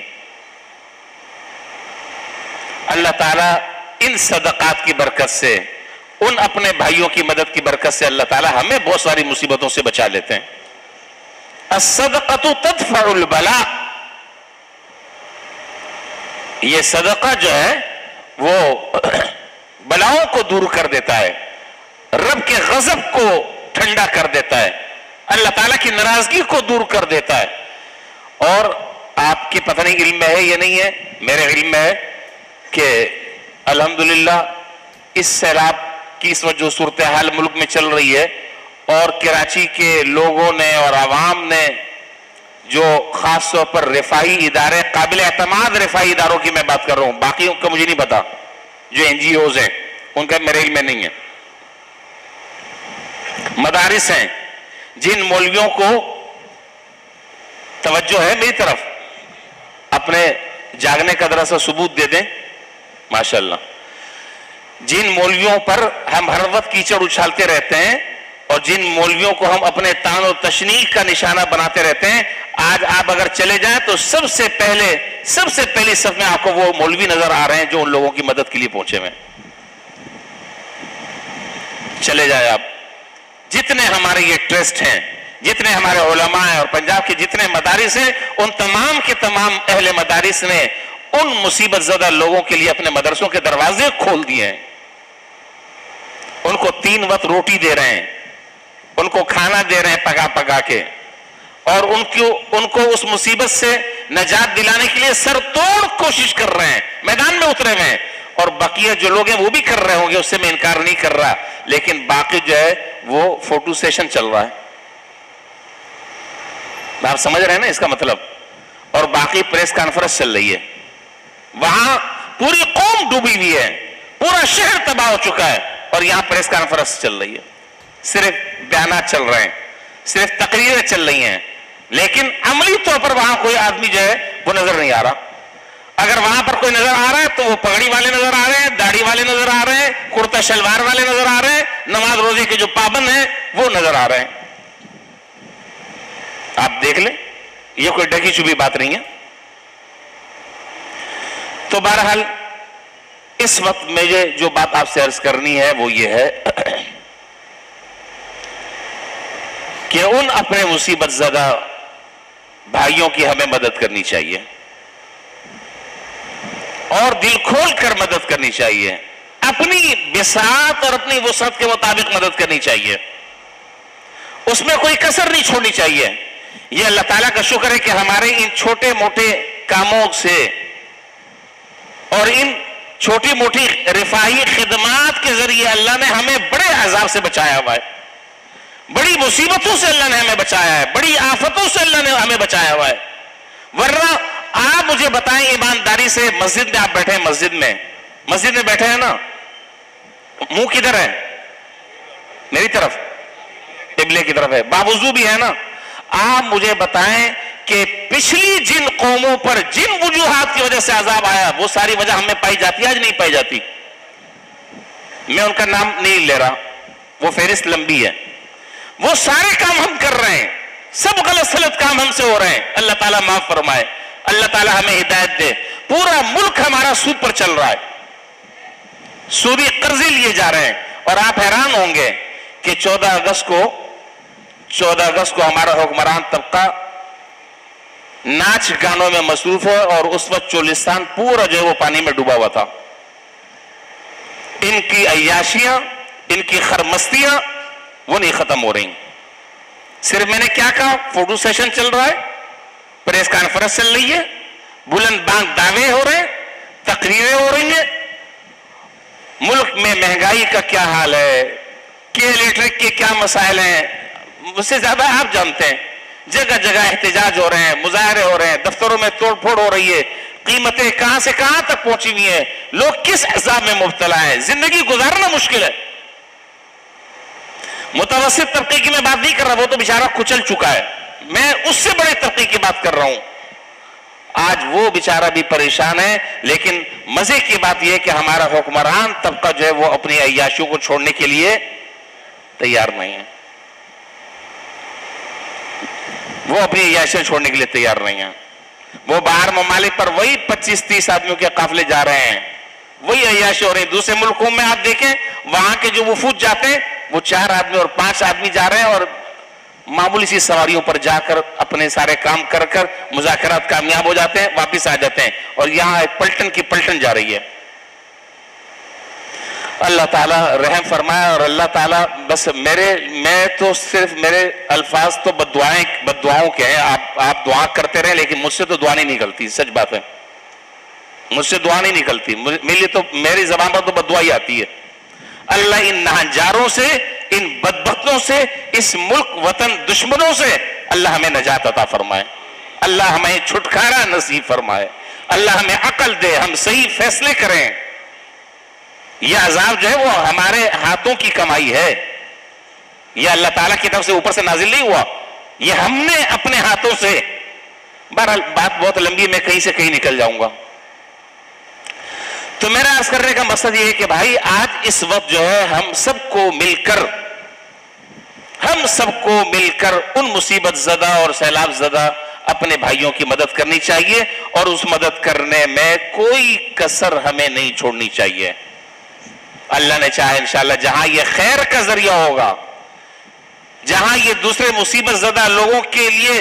اللہ تعالیٰ ان صدقات کی برکت سے، ان اپنے بھائیوں کی مدد کی برکت سے اللہ تعالیٰ ہمیں بہت ساری مصیبتوں سے بچا لیتے ہیں۔ الصدقۃ تدفع البلاء، یہ صدقہ جو ہے وہ بلاؤں کو دور کر دیتا ہے، رب کے غضب کو ٹھنڈا کر دیتا ہے، اللہ تعالیٰ کی ناراضگی کو دور کر دیتا ہے۔ اور آپ کی پتہ نہیں علم میں ہے یا نہیں ہے، میرے علم میں ہے کہ الحمدللہ اس سیلاب کی اس وقت جو صورتحال ملک میں چل رہی ہے، اور کراچی کے لوگوں نے اور عوام نے جو خاص طور پر رفاہی ادارے، قابل اعتماد رفاہی اداروں کی میں بات کر رہا ہوں، باقیوں کا مجھے نہیں پتا، جو NGOs ہیں ان کا میرے علم میں نہیں ہے، مدارس ہیں، جن مولویوں کو توجہ ہے میری طرف، اپنے جاگنے کا ذرا سا ثبوت دے دیں ماشاءاللہ، جن مولویوں پر ہم ہر وقت کیچڑ اچھالتے رہتے ہیں اور جن مولویوں کو ہم اپنے طعن و تشنیع کا نشانہ بناتے رہتے ہیں، آج آپ اگر چلے جائیں تو سب سے پہلی صف میں آپ کو وہ مولوی نظر آ رہے ہیں جو ان لوگوں کی مدد کے لیے پہنچے ہوئے ہیں۔ چلے جائیں آپ، جتنے ہمارے یہ ٹرسٹ ہیں، جتنے ہمارے علماء ہیں اور پنجاب کے جتنے مدارس ہیں، ان تمام کے تمام اہل مدارس نے ان مصیبت زدہ لوگوں کے لیے اپنے مدرسوں کے دروازے کھول دیے ہیں، ان کو 3 وقت روٹی دے رہے ہیں، ان کو کھانا دے رہے ہیں پکا پکا کے، اور ان کو اس مصیبت سے نجات دلانے کے لیے سر توڑ کوشش کر رہے ہیں، میدان میں اترے ہوئے ہیں، اور بقیہ جو لوگ ہیں وہ بھی کر رہے ہوں گے، اس سے میں انکار نہیں کر رہا، لیکن باقی جو ہے وہ فوٹو سیشن چل رہا ہے، آپ سمجھ رہے ہیں نا اس کا مطلب، اور باقی پریس کانفرنس چل رہی ہے، وہاں پوری قوم ڈوبی ہوئی ہے، پورا شہر تباہ ہو چکا ہے، اور یہاں پریس کانفرنس چل رہی ہے۔ صرف بیانات چل رہے ہیں، صرف تقریریں چل رہی ہیں، لیکن عملی طور پر وہاں کوئی آدمی جو ہے وہ نظر نہیں آ رہا۔ اگر وہاں پر کوئی نظر آ رہا ہے تو وہ پگڑی والے نظر آ رہے ہیں، داڑھی والے نظر آ رہے ہیں، کرتا شلوار والے نظر آ رہے ہیں، نماز روزے کے جو پابند ہیں وہ نظر آ رہے ہیں۔ آپ دیکھ لیں، یہ کوئی ڈھکی چھپی بات نہیں ہے۔ تو بہرحال اس وقت مجھے جو بات آپ سے عرض کرنی ہے وہ یہ ہے کہ ان اپنے مصیبت زدہ بھائیوں کی ہمیں مدد کرنی چاہیے اور دل کھول کر مدد کرنی چاہیے، اپنی بساط اور اپنی وسعت کے مطابق مدد کرنی چاہیے، اس میں کوئی کسر نہیں چھوڑنی چاہیے۔ یہ اللہ تعالیٰ کا شکر ہے کہ ہمارے ان چھوٹے موٹے کاموں سے اور ان چھوٹی موٹی رفاہی خدمات کے ذریعے اللہ نے ہمیں بڑے عذاب سے بچایا ہوا ہے، بڑی مصیبتوں سے اللہ نے ہمیں بچایا ہے، بڑی آفتوں سے اللہ نے ہمیں بچایا ہوا ہے۔ ورنہ آپ مجھے بتائیں ایمانداری سے، مسجد میں آپ بیٹھے ہیں، مسجد میں بیٹھے ہیں نا، منہ کدھر ہے؟ میری طرف، قبلے کی طرف ہے، باوضو بھی ہے نا۔ آپ مجھے بتائیں کہ پچھلی جن قوموں پر جن وجوہات کی وجہ سے عذاب آیا وہ ساری وجہ ہمیں پائی جاتی ہے، آج نہیں پائی جاتی؟ میں ان کا نام نہیں لے رہا، وہ فہرست لمبی ہے، وہ سارے کام ہم کر رہے ہیں، سب غلط سلط کام ہم سے ہو رہے ہیں۔ اللہ تعالیٰ معاف فرمائے، اللہ تعالیٰ ہمیں ہدایت دے۔ پورا ملک ہمارا سود پر چل رہا ہے، سودی قرضے لیے جا رہے ہیں، اور آپ حیران ہوں گے کہ 14 اگست کو ہمارا حکمران طبقہ ناچ گانوں میں مصروف ہے، اور اس وقت چولستان پورا جو ہے وہ پانی میں ڈوبا ہوا تھا۔ ان کی عیاشیاں، ان کی خرمستیاں وہ نہیں ختم ہو رہی۔ صرف میں نے کیا کہا، فوٹو سیشن چل رہا ہے، پریس کانفرنس چل رہی ہے، بلند بانگ دعوے ہو رہے ہیں، تقریریں ہو رہی ہیں، ملک میں مہنگائی کا کیا حال ہے، کہ الیکٹرک کے کیا مسائل ہیں، مجھ سے زیادہ آپ جانتے ہیں۔ جگہ جگہ احتجاج ہو رہے ہیں، مظاہرے ہو رہے ہیں، دفتروں میں توڑ پھوڑ ہو رہی ہے، قیمتیں کہاں سے کہاں تک پہنچی ہوئی ہیں، لوگ کس عذاب میں مبتلا ہیں، زندگی گزارنا مشکل ہے۔ متوسط طبقے کی میں بات نہیں کر رہا، وہ تو بیچارہ کچل چکا ہے، میں اس سے بڑے طبقے کی بات کر رہا ہوں۔ آج وہ بیچارہ بھی پریشان ہے، لیکن مزے کی بات یہ ہے کہ ہمارا حکمران طبقہ جو ہے وہ اپنی عیاشیوں کو چھوڑنے کے لیے تیار نہیں ہے، وہ اپنی عیاشیاں چھوڑنے کے لیے تیار نہیں ہیں۔ وہ باہر ممالک پر وہی 25-30 آدمیوں کے قافلے جا رہے ہیں، وہی عیاشی ہو رہی ہیں۔ دوسرے ملکوں میں آپ دیکھیں، وہاں کے جو وفود جاتے ہیں وہ 4 آدمی اور 5 آدمی جا رہے ہیں، اور معمولی سی سواریوں پر جا کر اپنے سارے کام کر کر مذاکرات کامیاب ہو جاتے ہیں، واپس آ جاتے ہیں، اور یہاں ایک پلٹن کی پلٹن جا رہی ہے۔ اللہ تعالیٰ رحم فرمائے، اور اللہ تعالیٰ بس میں تو صرف میرے الفاظ تو بددعاؤں کے ہیں، آپ دعا کرتے رہیں، لیکن مجھ سے تو دعا نہیں نکلتی، سچ بات ہے، مجھ سے دعا نہیں نکلتی، میری زبان پر تو بددعا ہی آتی ہے۔ اللہ ان نہنجاروں سے، ان بدبختوں سے، اس ملک وطن دشمنوں سے اللہ ہمیں نجات عطا فرمائے، اللہ ہمیں چھٹکارا نصیب فرمائے، اللہ ہمیں عقل دے، ہم صحیح فیصلے کریں۔ یہ عذاب جو ہے وہ ہمارے ہاتھوں کی کمائی ہے، یہ اللہ تعالیٰ کی طرف سے اوپر سے نازل نہیں ہوا، یہ ہم نے اپنے ہاتھوں سے۔ بہرحال بات بہت لمبی، میں کہیں سے کہیں نکل جاؤں گا۔ تو میرا عرض کرنے کا مقصد یہ ہے کہ بھائی آج اس وقت جو ہے ہم سب کو مل کر ان مصیبت زدہ اور سیلاب زدہ اپنے بھائیوں کی مدد کرنی چاہیے، اور اس مدد کرنے میں کوئی کسر ہمیں نہیں چھوڑنی چاہیے۔ اللہ نے چاہے انشاءاللہ جہاں یہ خیر کا ذریعہ ہوگا، جہاں یہ دوسرے مصیبت زدہ لوگوں کے لیے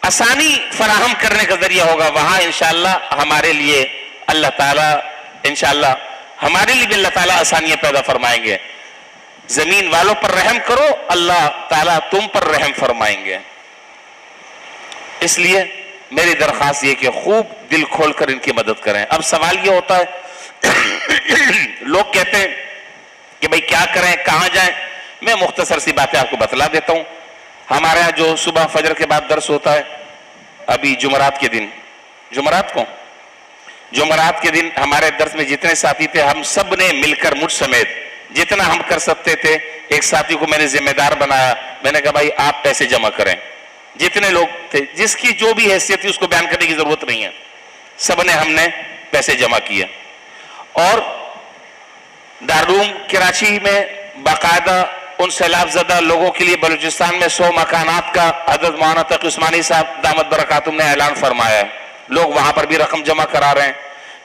آسانی فراہم کرنے کا ذریعہ ہوگا، وہاں انشاءاللہ ہمارے لیے اللہ تعالیٰ اللہ تعالیٰ آسانیاں پیدا فرمائیں گے۔ زمین والوں پر رحم کرو، اللہ تعالیٰ تم پر رحم فرمائیں گے۔ اس لیے میری درخواست یہ کہ خوب دل کھول کر ان کی مدد کریں۔ اب سوال یہ ہوتا ہے، لوگ کہتے ہیں کہ بھئی کیا کریں، کہاں جائیں؟ میں مختصر سی باتیں آپ کو بتلا دیتا ہوں۔ ہمارے ہاں جو صبح فجر کے بعد درس ہوتا ہے، ابھی جمعرات کے دن ہمارے درس میں جتنے ساتھی تھے، ہم سب نے مل کر، مجھ سمیت جتنا ہم کر سکتے تھے ایک ساتھی کو میں نے ذمہ دار بنایا، میں نے کہا بھائی آپ پیسے جمع کریں، جتنے لوگ تھے جس کی جو بھی حیثیت تھی اس کو بیان کرنے کی ضرورت نہیں ہے، سب نے ہم نے پیسے جمع کیے، اور دارالعلوم کراچی میں باقاعدہ ان سیلاب زدہ لوگوں کے لیے بلوچستان میں 100 مکانات کا حضرت مولانا تقی عثمانی صاحب دامت برکاتہم نے اعلان فرمایا ہے، لوگ وہاں پر بھی رقم جمع کرا رہے ہیں،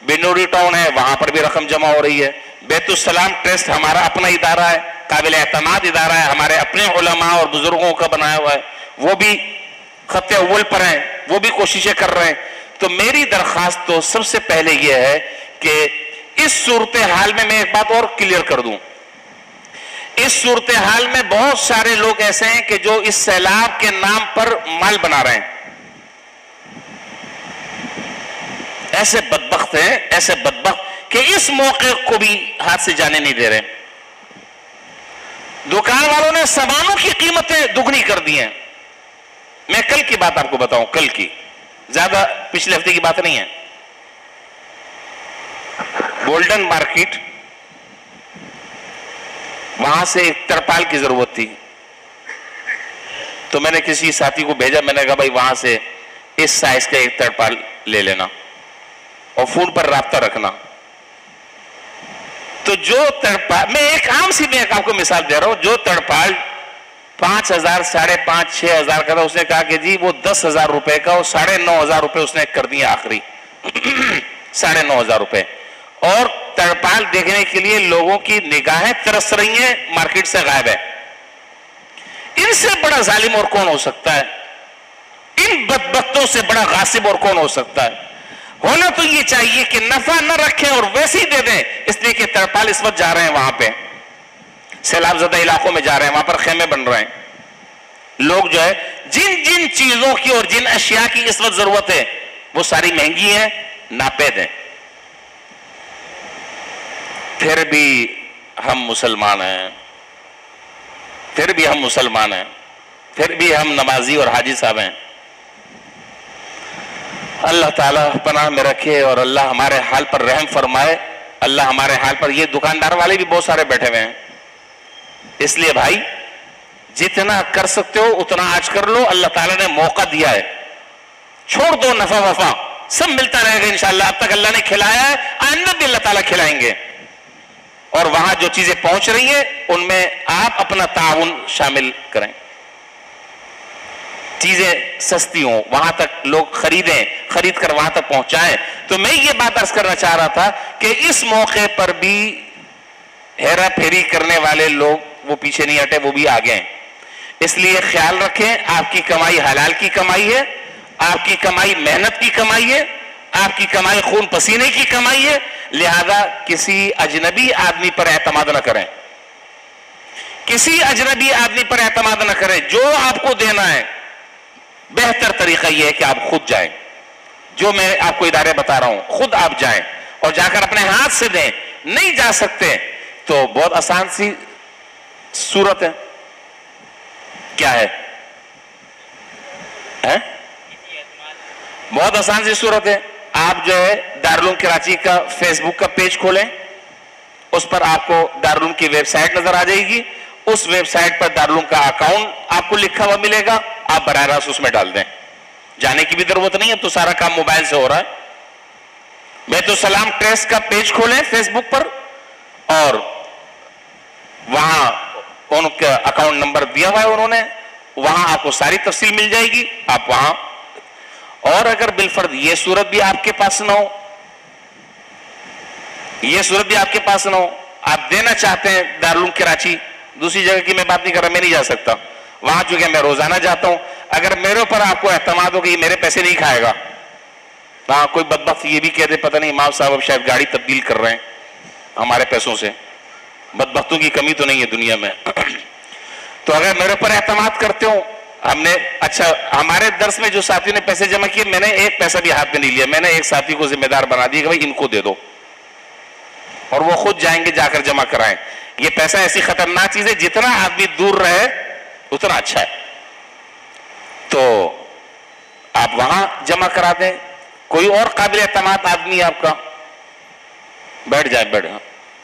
بنوری ٹاؤن ہے وہاں پر بھی رقم جمع ہو رہی ہے، بیت السلام ٹرسٹ ہمارا اپنا ادارہ ہے، قابل اعتماد ادارہ ہے، ہمارے اپنے علماء اور بزرگوں کا بنایا ہوا ہے، وہ بھی خط اول پر ہیں، وہ بھی کوششیں کر رہے ہیں۔ تو میری درخواست تو سب سے پہلے یہ ہے کہ اس صورتحال میں ایک بات اور کلیئر کر دوں، اس صورتحال میں بہت سارے لوگ ایسے ہیں کہ جو اس سیلاب کے نام پر مال بنا رہے ہیں، ایسے بدبخت ہیں، ایسے بدبخت کہ اس موقع کو بھی ہاتھ سے جانے نہیں دے رہے۔ دکان والوں نے سامانوں کی قیمتیں دگنی کر دی ہیں۔ میں کل کی بات آپ کو بتاؤں، کل کی، زیادہ پچھلے ہفتے کی بات نہیں ہے۔ گولڈن مارکیٹ، وہاں سے ایک ترپال کی ضرورت تھی، تو میں نے کسی ساتھی کو بھیجا، میں نے کہا بھائی وہاں سے اس سائز کا ایک ترپال لے لینا اور فون پر رابطہ رکھنا۔ تو جو ترپال، میں ایک عام سی میں آپ کو مثال دے رہا ہوں، جو ترپال 5,000 5,500 6,000 کا تھا، اس نے کہا کہ جی وہ 10,000 روپے کا، اور 9,500 روپے اس نے کر دیا آخری 9,500 روپے۔ اور ترپال دیکھنے کے لیے لوگوں کی نگاہیں ترس رہی ہیں، مارکیٹ سے غائب ہے۔ ان سے بڑا ظالم اور کون ہو سکتا ہے؟ ان بدبختوں سے بڑا غاصب اور کون ہو سکتا ہے؟ ہونا تو یہ چاہیے کہ نفع نہ رکھیں اور ویسے ہی دے دیں، اس لیے کہ ترپال اس وقت جا رہے ہیں وہاں پہ، سیلاب زدہ علاقوں میں جا رہے ہیں، وہاں پر خیمے بن رہے ہیں۔ لوگ جو ہے جن جن چیزوں کی اور جن اشیاء کی اس وقت ضرورت ہے وہ ساری مہنگی ہیں، ناپید ہیں، پھر بھی ہم مسلمان ہیں، پھر بھی ہم مسلمان ہیں، پھر بھی ہم نمازی اور حاجی صاحب ہیں۔ اللہ تعالیٰ پناہ میں رکھے اور اللہ ہمارے حال پر رحم فرمائے، اللہ ہمارے حال پر۔ یہ دکاندار والے بھی بہت سارے بیٹھے ہوئے ہیں، اس لیے بھائی جتنا کر سکتے ہو اتنا آج کر لو، اللہ تعالیٰ نے موقع دیا ہے، چھوڑ دو نفع وفا، سب ملتا رہے گا انشاءاللہ۔ اب تک اللہ نے کھلایا ہے، آئندہ بھی اللہ تعالیٰ کھلائیں گے، اور وہاں جو چیزیں پہنچ رہی ہیں ان میں آپ اپنا تعاون شامل کریں، چیزیں سستی ہوں، وہاں تک لوگ خریدیں، خرید کر وہاں تک پہنچائیں۔ تو میں یہ بات عرض کرنا چاہ رہا تھا کہ اس موقع پر بھی ہیرا پھیری کرنے والے لوگ وہ پیچھے نہیں ہٹے، وہ بھی آگے ہیں۔ اس لیے خیال رکھیں، آپ کی کمائی حلال کی کمائی ہے، آپ کی کمائی محنت کی کمائی ہے، آپ کی کمائی خون پسینے کی کمائی ہے، لہذا کسی اجنبی آدمی پر اعتماد نہ کریں، کسی اجنبی آدمی پر اعتماد نہ کریں۔ جو آپ کو دینا ہے بہتر طریقہ یہ ہے کہ آپ خود جائیں، جو میں آپ کو ادارے بتا رہا ہوں خود آپ جائیں اور جا کر اپنے ہاتھ سے دیں۔ نہیں جا سکتے تو بہت آسان سی صورت ہے، کیا ہے؟ بہت آسان سی صورت ہے، آپ جو ہے دارالعلوم کراچی کا فیس بک کا پیج کھولیں، اس پر آپ کو دارالعلوم کی ویب سائٹ نظر آ جائے گی، اس ویب سائٹ پر دارالعلوم کا اکاؤنٹ آپ کو لکھا ہوا ملے گا، آپ براہ راست اس میں ڈال دیں، جانے کی بھی ضرورت نہیں ہے، تو سارا کام موبائل سے ہو رہا ہے۔ بیت السلام ٹرسٹ کا پیج کھولیں فیس بک پر، اور وہاں ان کا اکاؤنٹ نمبر دیا ہوا ہے انہوں نے، وہاں آپ کو ساری تفصیل مل جائے گی، آپ وہاں۔ اور اگر بالفرض یہ صورت بھی آپ کے پاس نہ ہو، یہ صورت بھی آپ کے پاس نہ ہو، آپ دینا چاہتے ہیں دارالعلوم کراچی، دوسری جگہ کی میں بات نہیں کر رہا، میں نہیں جا سکتا وہاں، چونکہ میں روزانہ جاتا ہوں، اگر میرے اوپر آپ کو اعتماد ہو کہ یہ میرے پیسے نہیں کھائے گا، ہاں کوئی بدبخت یہ بھی کہہ دے پتہ نہیں امام صاحب اب شاید گاڑی تبدیل کر رہے ہیں ہمارے پیسوں سے، بدبختوں کی کمی تو نہیں ہے دنیا میں۔ تو اگر میرے اوپر اعتماد کرتے ہو، ہم نے اچھا ہمارے درس میں جو ساتھیوں نے پیسے جمع کیے، میں نے ایک پیسہ بھی ہاتھ میں نہیں لیا، میں نے ایک ساتھی کو ذمہ دار بنا دیا کہ بھائی ان کو دے دو، اور وہ خود جائیں گے جا کر جمع کرائیں۔ یہ پیسہ ایسی خطرناک چیز ہے، جتنا آدمی دور رہے اتنا اچھا ہے، تو آپ وہاں جمع کرا دیں۔ کوئی اور قابل اعتماد آدمی آپ کا بیٹھ جائے،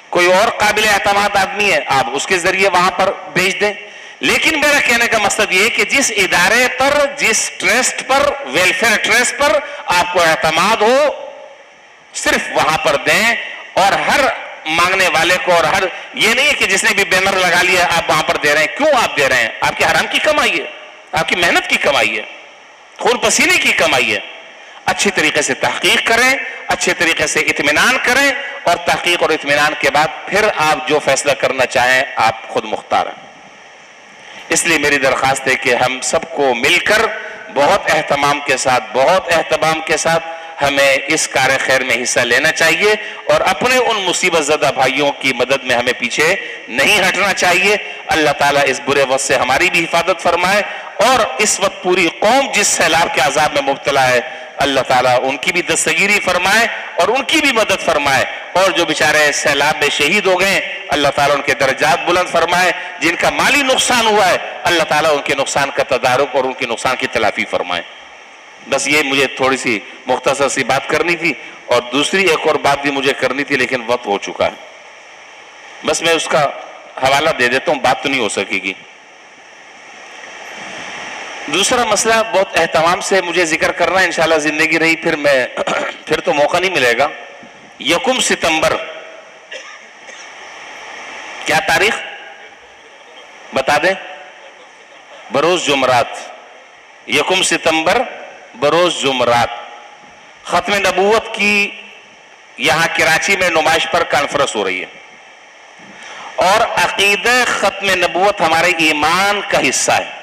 کوئی اور قابل اعتماد آدمی ہے آپ اس کے ذریعے وہاں پر بھیج دیں. لیکن میرا کہنے کا مقصد یہ کہ جس ادارے پر، جس ٹرسٹ پر، ویلفیئر ٹرسٹ پر آپ کو اعتماد ہو صرف وہاں پر دیں. اور ہر مانگنے والے کو، اور ہر یہ نہیں ہے کہ جس نے بھی بینر لگا لیا آپ وہاں پر دے رہے ہیں. کیوں آپ دے رہے ہیں؟ آپ کی حرام کی کمائی ہے، آپ کی محنت کی کمائی ہے، خون پسینے کی کمائی ہے. اچھی طریقے سے تحقیق کریں، اچھے طریقے سے اطمینان کریں، اور تحقیق اور اطمینان کے بعد پھر آپ جو فیصلہ کرنا چاہیں آپ خود مختار ہیں. اس لیے میری درخواست ہے کہ ہم سب کو مل کر بہت اہتمام کے ساتھ، بہت اہتمام کے ساتھ ہمیں اس کار خیر میں حصہ لینا چاہیے، اور اپنے ان مصیبت زدہ بھائیوں کی مدد میں ہمیں پیچھے نہیں ہٹنا چاہیے. اللہ تعالیٰ اس برے وقت سے ہماری بھی حفاظت فرمائے، اور اس وقت پوری قوم جس سیلاب کے عذاب میں مبتلا ہے اللہ تعالیٰ ان کی بھی دستگیری فرمائے اور ان کی بھی مدد فرمائے. اور جو بیچارے سیلاب میں شہید ہو گئے اللہ تعالیٰ ان کے درجات بلند فرمائے. جن کا مالی نقصان ہوا ہے اللہ تعالیٰ ان کے نقصان کا تدارک اور ان کے نقصان کی تلافی فرمائے. بس یہ مجھے تھوڑی سی مختصر سی بات کرنی تھی، اور دوسری ایک اور بات بھی مجھے کرنی تھی لیکن وقت ہو چکا ہے. بس میں اس کا حوالہ دے دیتا ہوں، بات تو نہیں ہو سکے گی. دوسرا مسئلہ بہت اہتمام سے مجھے ذکر کرنا ہے، انشاءاللہ زندگی رہی پھر تو موقع نہیں ملے گا. 1 ستمبر کیا تاریخ بتا دیں؟ بروز جمعرات. 1 ستمبر بروز جمعرات ختم نبوت کی یہاں کراچی میں نمائش پر کانفرنس ہو رہی ہے، اور عقیدہ ختم نبوت ہمارے ایمان کا حصہ ہے.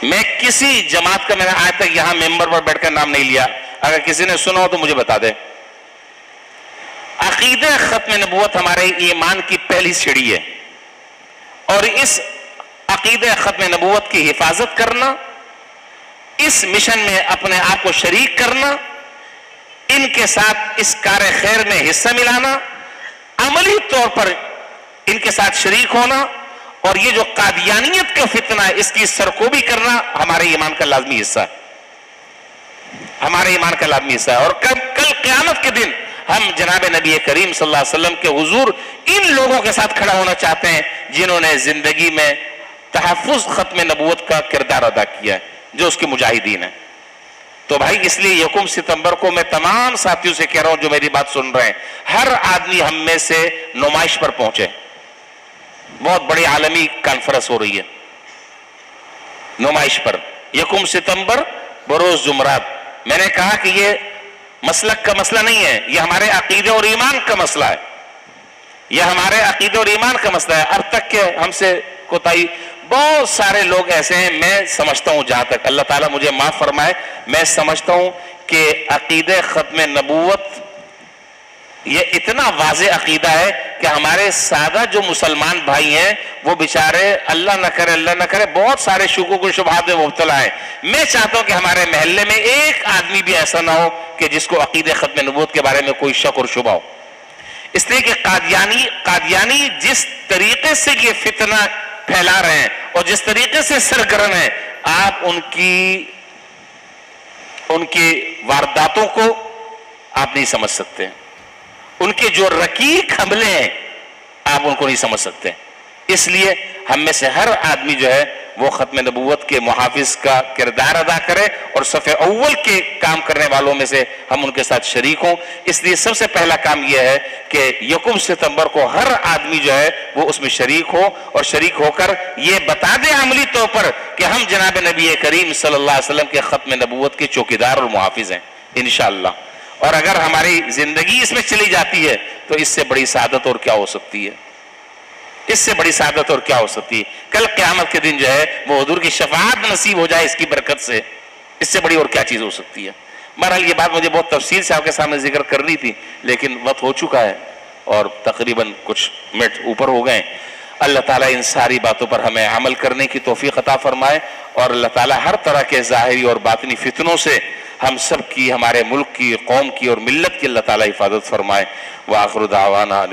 میں کسی جماعت کا میں نے آج تک یہاں ممبر پر بیٹھ کر نام نہیں لیا، اگر کسی نے سنا ہو تو مجھے بتا دے. عقیدہ ختم نبوت ہمارے ایمان کی پہلی سیڑھی ہے، اور اس عقیدہ ختم نبوت کی حفاظت کرنا، اس مشن میں اپنے آپ کو شریک کرنا، ان کے ساتھ اس کار خیر میں حصہ ملانا، عملی طور پر ان کے ساتھ شریک ہونا، اور یہ جو قادیانیت کا فتنہ ہے اس کی سرکوبی کرنا ہمارے ایمان کا لازمی حصہ ہے. ہمارے ایمان کا لازمی حصہ ہے. اور کل قیامت کے دن ہم جناب نبی کریم صلی اللہ علیہ وسلم کے حضور ان لوگوں کے ساتھ کھڑا ہونا چاہتے ہیں جنہوں نے زندگی میں تحفظ ختم نبوت کا کردار ادا کیا ہے، جو اس کے مجاہدین ہیں. تو بھائی اس لیے 1 ستمبر کو میں تمام ساتھیوں سے کہہ رہا ہوں جو میری بات سن رہے ہیں، ہر آدمی ہم میں سے نمائش پر پہنچے. بہت بڑی عالمی کانفرنس ہو رہی ہے نمائش پر 1 ستمبر بروز جمعرات. میں نے کہا کہ یہ مسلک کا مسئلہ نہیں ہے، یہ ہمارے عقیدے اور ایمان کا مسئلہ ہے. یہ ہمارے عقیدے اور ایمان کا مسئلہ ہے. اب تک کہ ہم سے کوتاہی بہت سارے لوگ ایسے ہیں، میں سمجھتا ہوں جہاں تک اللہ تعالیٰ مجھے معاف فرمائے، میں سمجھتا ہوں کہ عقیدہ ختم نبوت یہ اتنا واضح عقیدہ ہے کہ ہمارے سادہ جو مسلمان بھائی ہیں وہ بیچارے اللہ نہ کرے بہت سارے شکوک و شبہات میں مبتلا ہیں. میں چاہتا ہوں کہ ہمارے محلے میں ایک آدمی بھی ایسا نہ ہو کہ جس کو عقیدہ ختم نبوت کے بارے میں کوئی شک اور شبہ ہو. اس لیے کہ قادیانی جس طریقے سے یہ فتنہ پھیلا رہے ہیں اور جس طریقے سے سرگرم ہیں، آپ ان کی وارداتوں کو آپ نہیں سمجھ سکتے. ان کے جو رقیق حملے ہیں آپ ان کو نہیں سمجھ سکتے. اس لیے ہم میں سے ہر آدمی جو ہے وہ ختم نبوت کے محافظ کا کردار ادا کرے اور صف اول کے کام کرنے والوں میں سے ہم ان کے ساتھ شریک ہوں. اس لیے سب سے پہلا کام یہ ہے کہ 1 ستمبر کو ہر آدمی جو ہے وہ اس میں شریک ہو، اور شریک ہو کر یہ بتا دے عملی طور پر کہ ہم جناب نبی کریم صلی اللہ علیہ وسلم کے ختم نبوت کے چوکیدار اور محافظ ہیں انشاءاللہ. اور اگر ہماری زندگی اس میں چلی جاتی ہے تو اس سے بڑی سعادت اور کیا ہو سکتی ہے؟ اس سے بڑی سعادت اور کیا ہو سکتی ہے؟ کل قیامت کے دن جو ہے وہ حضور کی شفاعت نصیب ہو جائے اس کی برکت سے، اس سے بڑی اور کیا چیز ہو سکتی ہے؟ بہرحال یہ بات مجھے بہت تفصیل سے آپ کے سامنے ذکر کرنی تھی لیکن وقت ہو چکا ہے اور تقریباً کچھ منٹ اوپر ہو گئے. اللہ تعالیٰ ان ساری باتوں پر ہمیں عمل کرنے کی توفیق عطا فرمائے، اور اللہ تعالیٰ ہر طرح کے ظاہری اور باطنی فتنوں سے ہم سب کی، ہمارے ملک کی، قوم کی اور ملت کی اللہ تعالیٰ حفاظت فرمائے. وآخر دعوانا